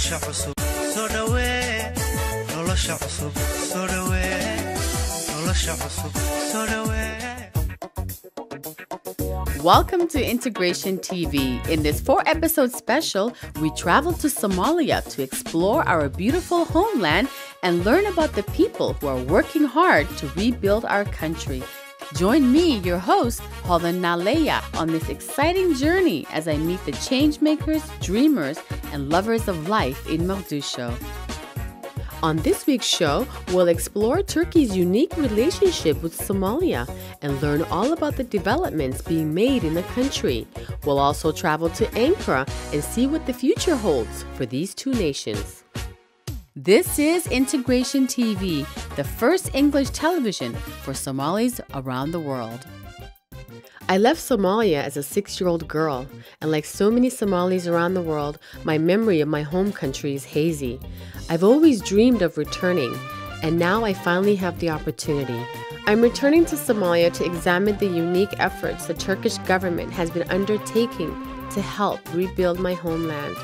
nolosha cusub soo dhawee nolosha cusub soo dhawee nolosha cusub soo dhawee. Welcome to Integration TV. In this 4-episode special, we travel to Somalia to explore our beautiful homeland and learn about the people who are working hard to rebuild our country. Join me, your host, Hodan Naleya, on this exciting journey as I meet the changemakers, dreamers, and lovers of life in Muqdisho. On this week's show, we'll explore Turkey's unique relationship with Somalia and learn all about the developments being made in the country. We'll also travel to Ankara and see what the future holds for these two nations. This is Integration TV, the first English television for Somalis around the world. I left Somalia as a 6-year-old girl, and like so many Somalis around the world, my memory of my home country is hazy. I've always dreamed of returning, and now I finally have the opportunity. I'm returning to Somalia to examine the unique efforts the Turkish government has been undertaking to help rebuild my homeland.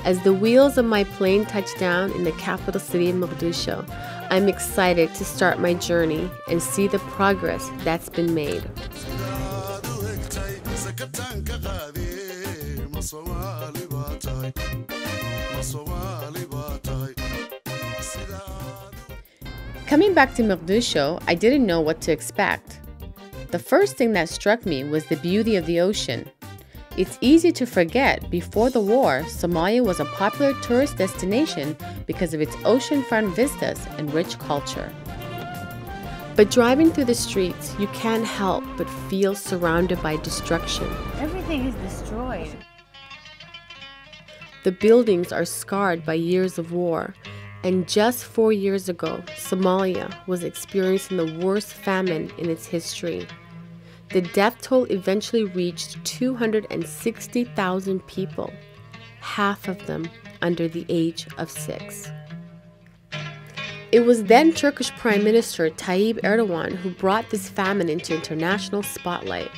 As the wheels of my plane touch down in the capital city of Muqdisho, I'm excited to start my journey and see the progress that's been made. Coming back to Muqdisho, I didn't know what to expect. The first thing that struck me was the beauty of the ocean. It's easy to forget, before the war, Somalia was a popular tourist destination because of its oceanfront vistas and rich culture. But driving through the streets, you can't help but feel surrounded by destruction. Everything is destroyed. The buildings are scarred by years of war, and just 4 years ago, Somalia was experiencing the worst famine in its history. The death toll eventually reached 260,000 people, half of them under the age of 6. It was then Turkish Prime Minister Tayyip Erdogan who brought this famine into international spotlight.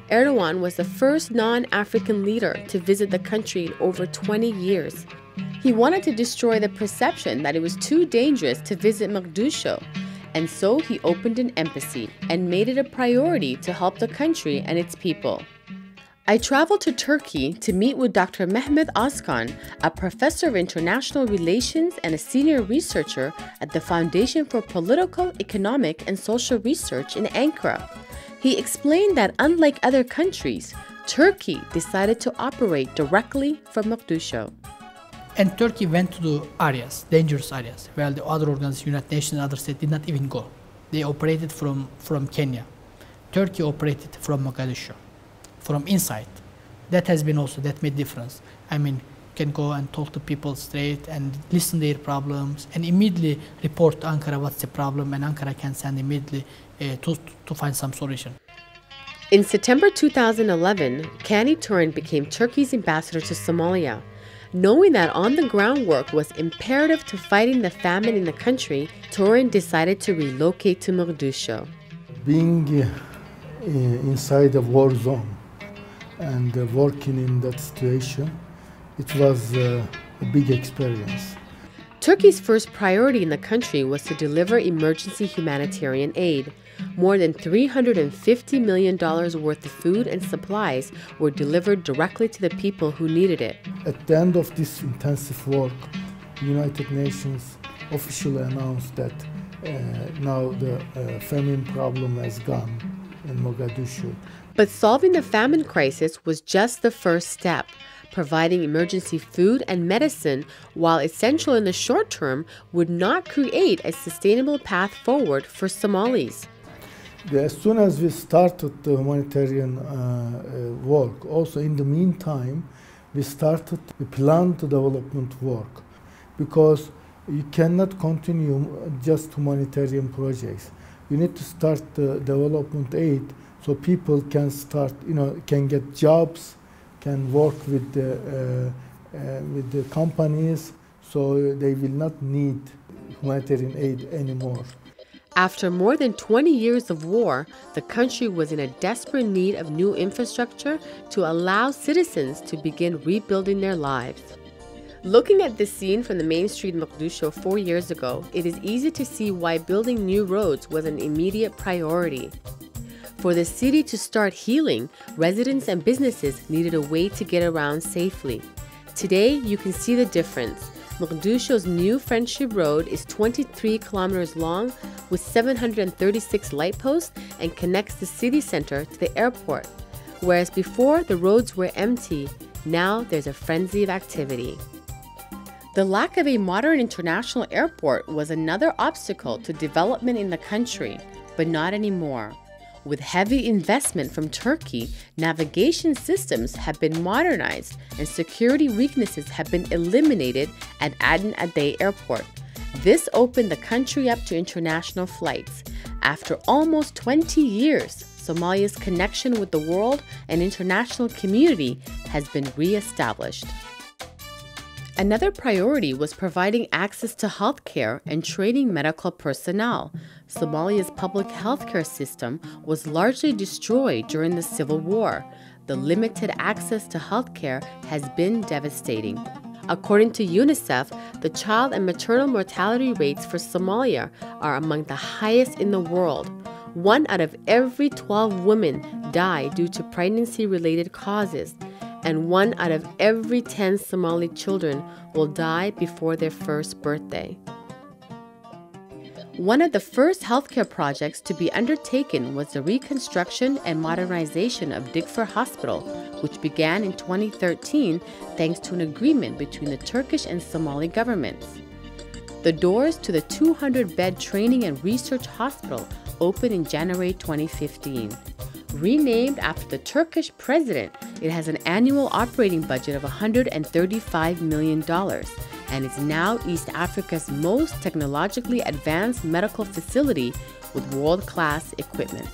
Erdogan was the first non-African leader to visit the country in over 20 years. He wanted to destroy the perception that it was too dangerous to visit Muqdisho, and so he opened an embassy and made it a priority to help the country and its people. I traveled to Turkey to meet with Dr. Mehmet Özkan, a professor of international relations and a senior researcher at the Foundation for Political, Economic, and Social Research in Ankara. He explained that unlike other countries, Turkey decided to operate directly from Muqdisho. And Turkey went to the areas, dangerous areas, where the other organizations, United Nations and other states did not even go. They operated from Kenya. Turkey operated from Mogadishu, from inside. That made difference. I mean, you can go and talk to people straight and listen to their problems and immediately report to Ankara what's the problem, and Ankara can send immediately to find some solution. In September 2011, Kani Turan became Turkey's ambassador to Somalia. Knowing that on-the-ground work was imperative to fighting the famine in the country, Turan decided to relocate to Muqdisho. Being inside a war zone and working in that situation, it was a big experience. Turkey's first priority in the country was to deliver emergency humanitarian aid. More than $350 million worth of food and supplies were delivered directly to the people who needed it. At the end of this intensive work, the United Nations officially announced that now the famine problem has gone in Mogadishu. But solving the famine crisis was just the first step. Providing emergency food and medicine, while essential in the short term, would not create a sustainable path forward for Somalis. As soon as we started the humanitarian work, also in the meantime, we planned the development work, because you cannot continue just humanitarian projects. You need to start the development aid so people can start, can get jobs, can work with the companies, so they will not need humanitarian aid anymore. After more than 20 years of war, the country was in a desperate need of new infrastructure to allow citizens to begin rebuilding their lives. Looking at this scene from the main street in Muqdisho 4 years ago, it is easy to see why building new roads was an immediate priority. For the city to start healing, residents and businesses needed a way to get around safely. Today, you can see the difference. Muqdisho's new Friendship Road is 23 kilometers long with 736 light posts and connects the city center to the airport. Whereas before the roads were empty, now there's a frenzy of activity. The lack of a modern international airport was another obstacle to development in the country, but not anymore. With heavy investment from Turkey, navigation systems have been modernized and security weaknesses have been eliminated at Aden Adé Airport. This opened the country up to international flights. After almost 20 years, Somalia's connection with the world and international community has been re-established. Another priority was providing access to healthcare and training medical personnel. Somalia's public healthcare system was largely destroyed during the civil war. The limited access to healthcare has been devastating. According to UNICEF, the child and maternal mortality rates for Somalia are among the highest in the world. 1 out of every 12 women die due to pregnancy-related causes, and 1 out of every 10 Somali children will die before their first birthday. One of the first healthcare projects to be undertaken was the reconstruction and modernization of Digfer Hospital, which began in 2013 thanks to an agreement between the Turkish and Somali governments. The doors to the 200-bed training and research hospital opened in January 2015. Renamed after the Turkish president, it has an annual operating budget of $135 million and is now East Africa's most technologically advanced medical facility with world-class equipment.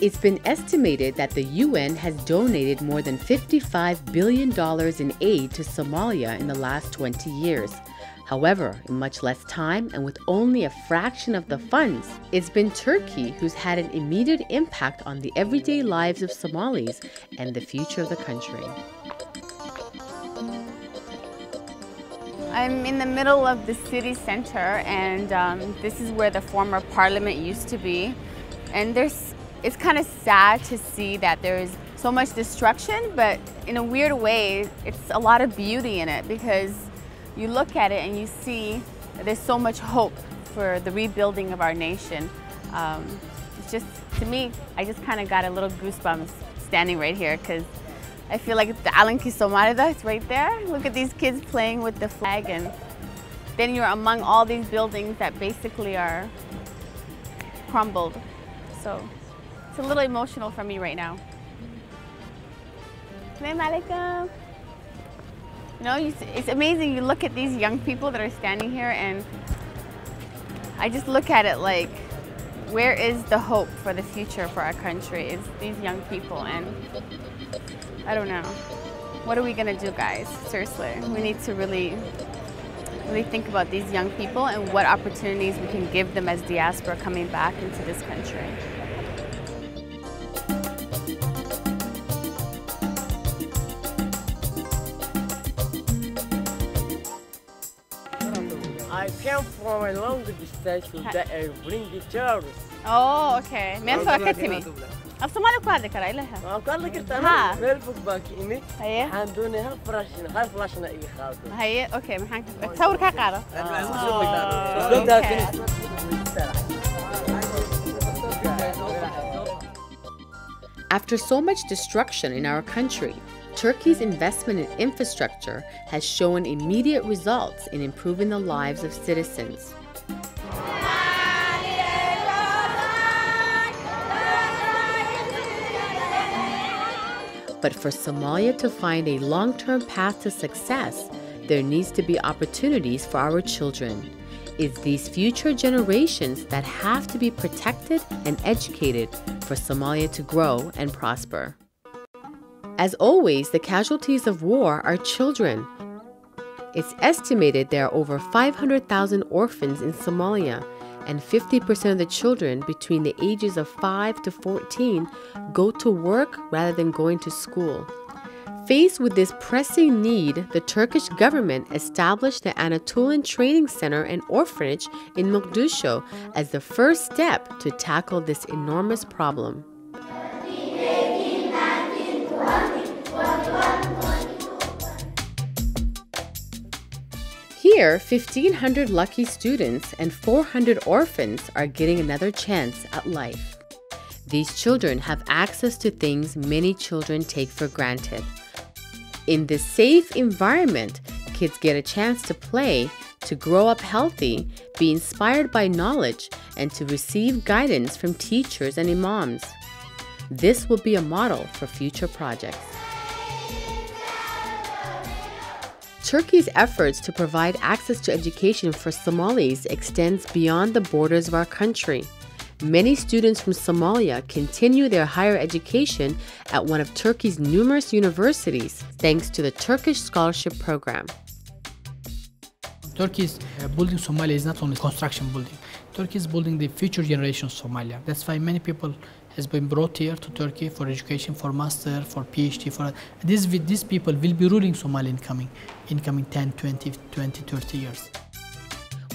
It's been estimated that the UN has donated more than $55 billion in aid to Somalia in the last 20 years. However, in much less time and with only a fraction of the funds, it's been Turkey who's had an immediate impact on the everyday lives of Somalis and the future of the country. I'm in the middle of the city center, and this is where the former parliament used to be. And it's kind of sad to see that there's so much destruction, but in a weird way, it's a lot of beauty in it, because you look at it and you see that there's so much hope for the rebuilding of our nation. It's just, to me, I just kind of got a little goosebumps standing right here, because I feel like the Alanki Somalida is right there. Look at these kids playing with the flag, and then you're among all these buildings that basically are crumbled. So it's a little emotional for me right now. Assalamu alaikum. You know, it's amazing. You look at these young people that are standing here, and I just look at it like, where is the hope for the future for our country? It's these young people, and I don't know. What are we gonna do, guys? Seriously, we need to really think about these young people and what opportunities we can give them as diaspora coming back into this country. I came from a long distance to bring the tourists. Oh, okay. من فوق كتمي. الصومالي كوادي كراي لها. قال لك انت ها. انا ميل فوق باكي اني. هي. عندوني هاي فراشنا اي خاطر. هي اوكي محنك تصور كقارة. After so much destruction in our country, Turkey's investment in infrastructure has shown immediate results in improving the lives of citizens. But for Somalia to find a long-term path to success, there needs to be opportunities for our children. It's these future generations that have to be protected and educated for Somalia to grow and prosper. As always, the casualties of war are children. It's estimated there are over 500,000 orphans in Somalia, and 50% of the children between the ages of 5 to 14 go to work rather than going to school. Faced with this pressing need, the Turkish government established the Anatolian Training Center and Orphanage in Muqdisho as the first step to tackle this enormous problem. Here, 1,500 lucky students and 400 orphans are getting another chance at life. These children have access to things many children take for granted. In this safe environment, kids get a chance to play, to grow up healthy, be inspired by knowledge, and to receive guidance from teachers and imams. This will be a model for future projects. Turkey's efforts to provide access to education for Somalis extends beyond the borders of our country. Many students from Somalia continue their higher education at one of Turkey's numerous universities thanks to the Turkish Scholarship Program. Turkey's building Somalia is not only construction building. Turkey is building the future generation of Somalia. That's why many people has been brought here to Turkey for education, for master, for PhD. For these people will be ruling Somalia in coming 10, 20, 30 years.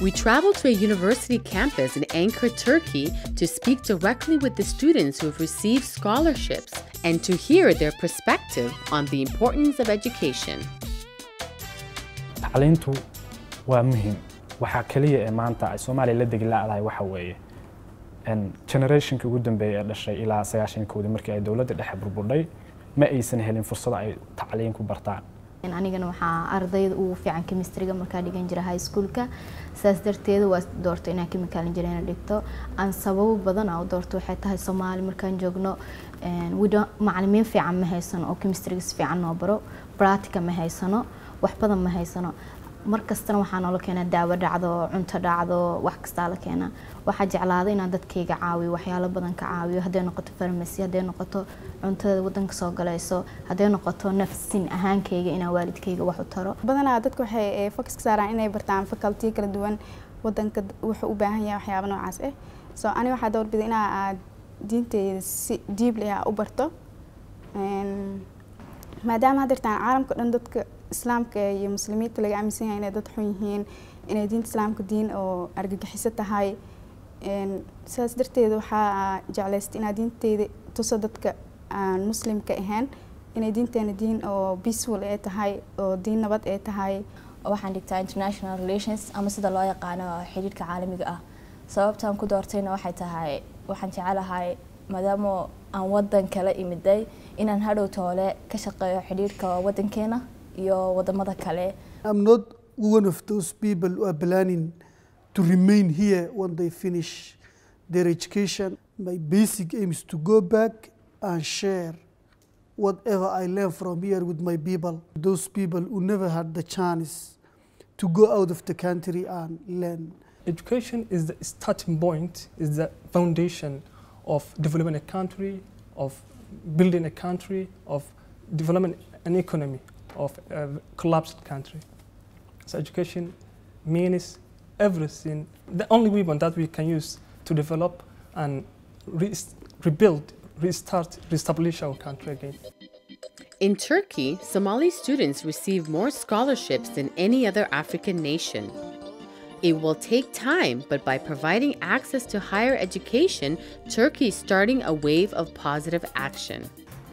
We traveled to a university campus in Ankara, Turkey, to speak directly with the students who have received scholarships and to hear their perspective on the importance of education. Tacliintu waa muhiim. Waxa kaliya ee maanta ay Soomaaliya la deglaadahay waxa weeye generationkii ugu dambeeyay ee dhashay ilaa 90-koodii markii ay dawladda dhexe burburay ma aysan helin fursad ay tacliin ku bartaan. anigana waxaa ardayda ugu fiican chemistry-ga markaa dhigan jiray high school-ka saas darteed waa doortay inaan chemical engineering dhigto aan sabab badan oo doortay waxay tahay Soomaali markaan joogno macallimiin fiican ma haysano oo chemistry fiican noo baro practical ma haysano wax badan ma haysano markastana waxaan noo keenaa daawo dhacdo cunto dhacdo wax kasta la keenaa waxa jeclaaday inaan dadkayga caawiyo waxyaalo badan ka caawiyo haday noqoto pharmacy haday noqoto cuntada wadanka soo galayso haday noqoto nafsin ahaankayga inaan waalidkayga wax u taro badanaa dadku waxay focus ka saaraan inay bartaan faculty kala duwan wadanka wuxuu u baahan yahay waxyaabo noocaas ah soo ani waxa doorbiday inaan diinteeda si deep leh u barto maadaama hadirtaan caalamka dhan dadka islaamka iyo muslimiinta laga aaminsan yahay inay dad xun yihiin inay diinta islaamka diin oo argagixiso tahay sidaas darteed waxaa jeclaystay inaan diinteeda tuso dadka aan muslimka ahayn inay diinteena diin oo peaceful ay tahay oo diin nabad ay tahay waxaan dhigtaa international relations ama sida loo yaqaano xiriirka caalamiga ah sababtaan ku doortayna waxay tahay waxaan jecelahay maadaama aan wadan kala imiday inaan hadhow toole ka shaqeeyo xiriirka wadankeena iyo wadamada kale. I'm not one of those people who are planning to remain here when they finish their education. My basic aim is to go back and share whatever I learn from here with my people. Those people who never had the chance to go out of the country and learn. Education is the starting point, is the foundation of developing a country, of building a country, of developing an economy of a collapsed country. So education means everything, the only weapon that we can use to develop and rebuild, restart, reestablish our country again. In Turkey, Somali students receive more scholarships than any other African nation. It will take time, but by providing access to higher education, Turkey is starting a wave of positive action.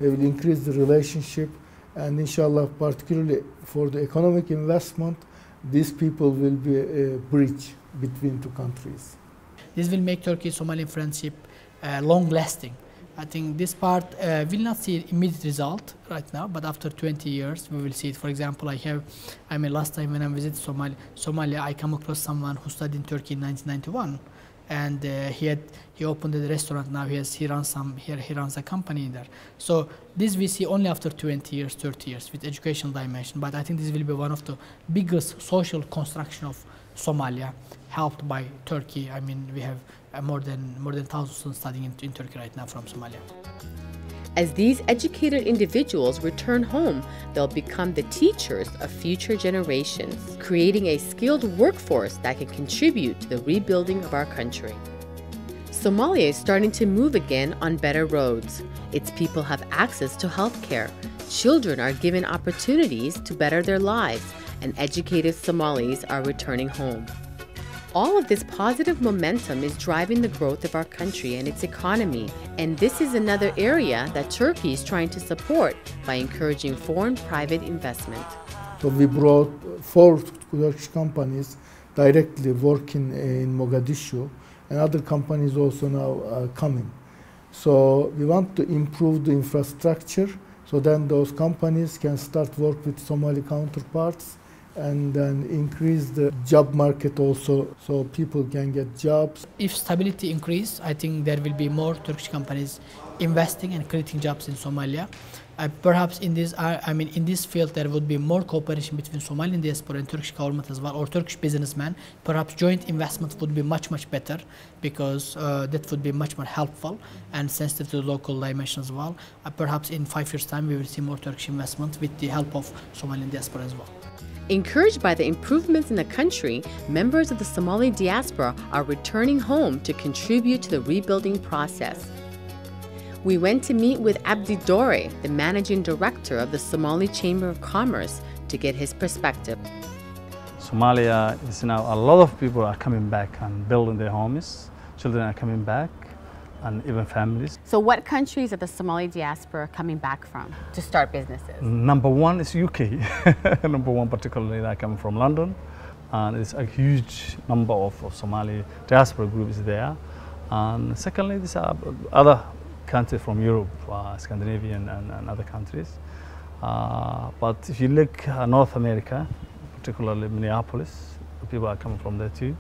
They will increase the relationship, and inshallah, particularly for the economic investment, these people will be a bridge between two countries. This will make Turkey-Somali friendship long-lasting. I think this part will not see immediate result right now, but after 20 years we will see it. For example, last time when I visited Somalia, I come across someone who studied in Turkey in 1991, and he opened a restaurant. Now he runs a company there. So this we see only after 20 years, 30 years with educational dimension. But I think this will be one of the biggest social construction of Somalia, helped by Turkey. I mean, we have more than 1,000 students studying in Turkey right now from Somalia. As these educated individuals return home, they'll become the teachers of future generations, creating a skilled workforce that can contribute to the rebuilding of our country. Somalia is starting to move again on better roads. Its people have access to healthcare. Children are given opportunities to better their lives, and educated Somalis are returning home. All of this positive momentum is driving the growth of our country and its economy, and this is another area that Turkey is trying to support by encouraging foreign private investment. So we brought 4 Turkish companies directly working in Mogadishu, and other companies also now coming. So we want to improve the infrastructure, so then those companies can start work with Somali counterparts and then increase the job market also, so people can get jobs. If stability increase, I think there will be more Turkish companies investing and creating jobs in Somalia. Perhaps in this, in this field, there would be more cooperation between Somalian diaspora and Turkish government as well, or Turkish businessmen. Perhaps joint investment would be much better, because that would be much more helpful and sensitive to the local dimension as well. Perhaps in 5 years' time, we will see more Turkish investment with the help of Somalian diaspora as well. Encouraged by the improvements in the country, members of the Somali diaspora are returning home to contribute to the rebuilding process. We went to meet with Abdi Dore, the managing director of the Somali Chamber of Commerce, to get his perspective. Somalia is now, a lot of people are coming back and building their homes. Children are coming back, and even families. So what countries are the Somali diaspora coming back from to start businesses? Number 1 is UK. Number 1 particularly, they are coming from London. And it's a huge number of Somali diaspora groups there. And secondly, these are other countries from Europe, Scandinavian and other countries. But if you look at North America, particularly Minneapolis, people are coming from there too.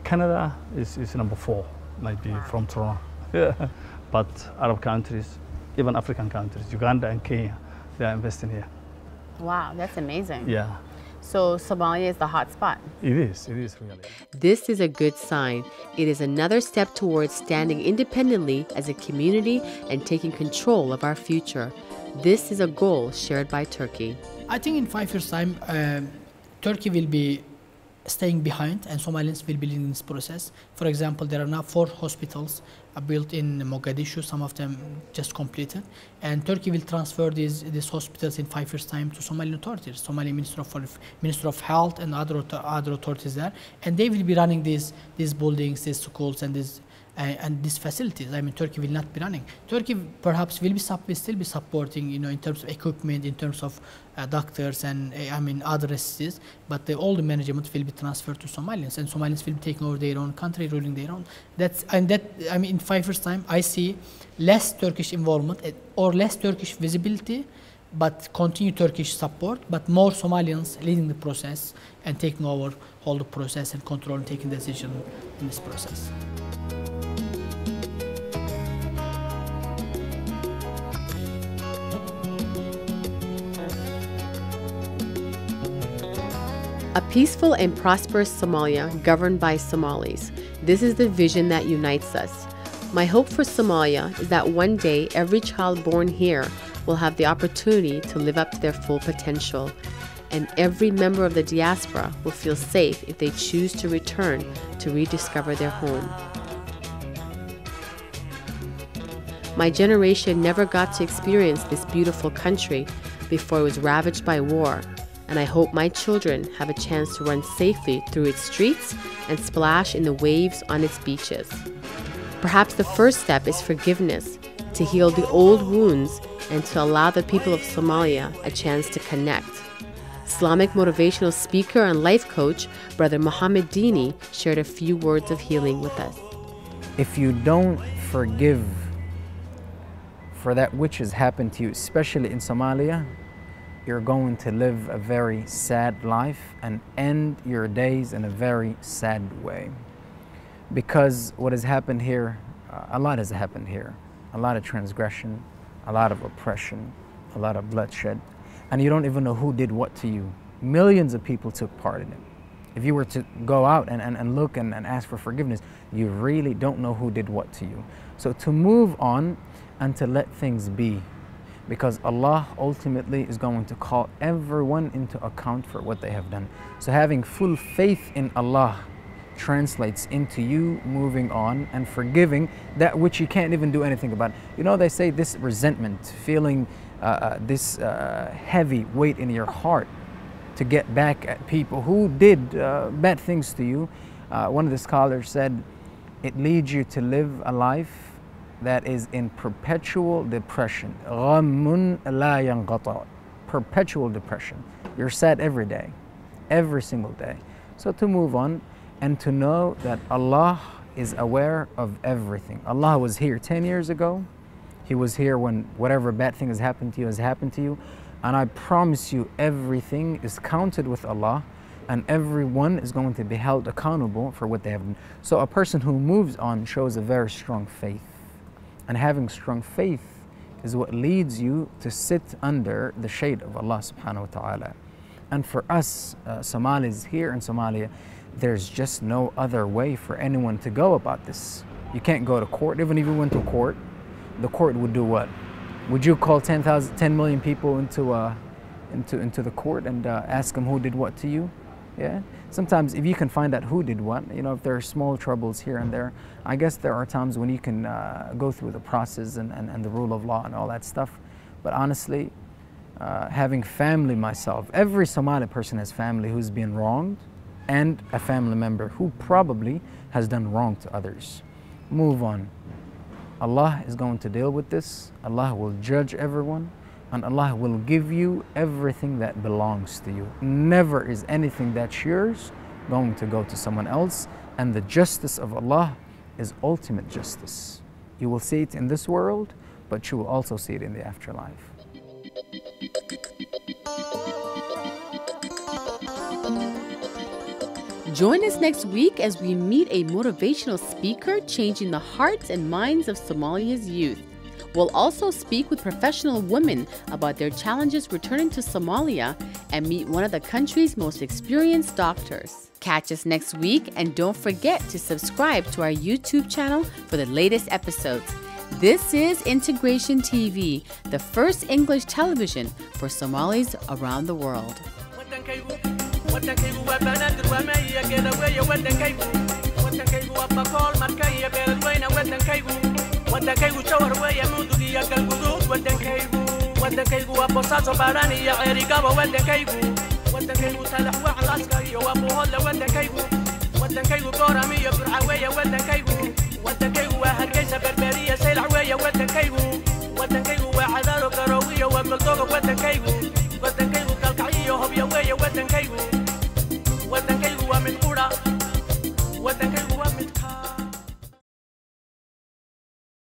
Canada is number 4, maybe from Toronto. But Arab countries, even African countries, Uganda and Kenya, they are investing here. Wow, that's amazing. Yeah. So Somalia is the hot spot. It is really. This is a good sign. It is another step towards standing independently as a community and taking control of our future. This is a goal shared by Turkey. I think in 5 years' time, Turkey will be staying behind and Somalians will be leading this process. For example, there are now 4 hospitals built in Mogadishu, some of them just completed, and Turkey will transfer these hospitals in 5 years' time to Somalian authorities, Somali Minister of Health and other authorities there, and they will be running these buildings, these schools, and these facilities. I mean, Turkey will not be running. Turkey perhaps will still be supporting, in terms of equipment, in terms of doctors and other resources, but all the management will be transferred to Somalians, and Somalians will be taking over their own country, ruling their own. In 5 years' time, I see less Turkish involvement or less Turkish visibility, but continued Turkish support, but more Somalians leading the process and taking over all the process and control and taking decision in this process. A peaceful and prosperous Somalia governed by Somalis. This is the vision that unites us. My hope for Somalia is that one day every child born here will have the opportunity to live up to their full potential, and every member of the diaspora will feel safe if they choose to return to rediscover their home. My generation never got to experience this beautiful country before it was ravaged by war, and I hope my children have a chance to run safely through its streets and splash in the waves on its beaches. Perhaps the first step is forgiveness, to heal the old wounds and to allow the people of Somalia a chance to connect. Islamic motivational speaker and life coach, Brother Muhammad Dini, shared a few words of healing with us. If you don't forgive for that which has happened to you, especially in Somalia, you're going to live a very sad life and end your days in a very sad way. Because what has happened here, a lot has happened here. A lot of transgression, a lot of oppression, a lot of bloodshed. And you don't even know who did what to you. Millions of people took part in it. If you were to go out and look and ask for forgiveness, you really don't know who did what to you. So to move on and to let things be, because Allah ultimately is going to call everyone into account for what they have done. So having full faith in Allah translates into you moving on and forgiving that which you can't even do anything about. You know, they say this resentment, feeling this heavy weight in your heart to get back at people who did bad things to you. One of the scholars said, it leads you to live a life that is in perpetual depression. غَمٌ لَا يَنْقَطَعُ. Perpetual depression. You're sad every day, every single day. So to move on and to know that Allah is aware of everything. Allah was here 10 years ago. He was here when whatever bad thing has happened to you has happened to you. And I promise you, everything is counted with Allah, and everyone is going to be held accountable for what they have done. So a person who moves on shows a very strong faith. And having strong faith is what leads you to sit under the shade of Allah subhanahu wa ta'ala. And for us, Somalis here in Somalia, there's just no other way for anyone to go about this. You can't go to court. Even if you went to court, the court would do what? Would you call 10 million people into the court and ask them who did what to you? Yeah. Sometimes if you can find out who did what, you know, if there are small troubles here and there, I guess there are times when you can go through the process and the rule of law and all that stuff. But honestly, having family myself, every Somali person has family who's been wronged and a family member who probably has done wrong to others. Move on. Allah is going to deal with this. Allah will judge everyone, and Allah will give you everything that belongs to you. Never is anything that's yours going to go to someone else, and the justice of Allah is ultimate justice. You will see it in this world, but you will also see it in the afterlife. Join us next week as we meet a motivational speaker changing the hearts and minds of Somalia's youth. We'll also speak with professional women about their challenges returning to Somalia and meet one of the country's most experienced doctors. Catch us next week, and don't forget to subscribe to our YouTube channel for the latest episodes. This is Integration TV, the first English television for Somalis around the world. wadankaygu waa banaadir waa maahiya geeda weeye wadankaygu waa bakool markaiyo beeladweyna wadankaygu jawhar weeye mudug iyo galguduud wadankaygu waa boosaaso baadhaan iyo ceerigaba wadankaygu talax waa calaaska iyo waa buuhoodle wadankaygu gooram iyo burca weeye wadankaygu waa hargeysa berberiya saylac weeye wadankaygu waa cadaaro garoow iyo waa goldoga wadankaygu kalkac iyo hobyo weeye wadankaygu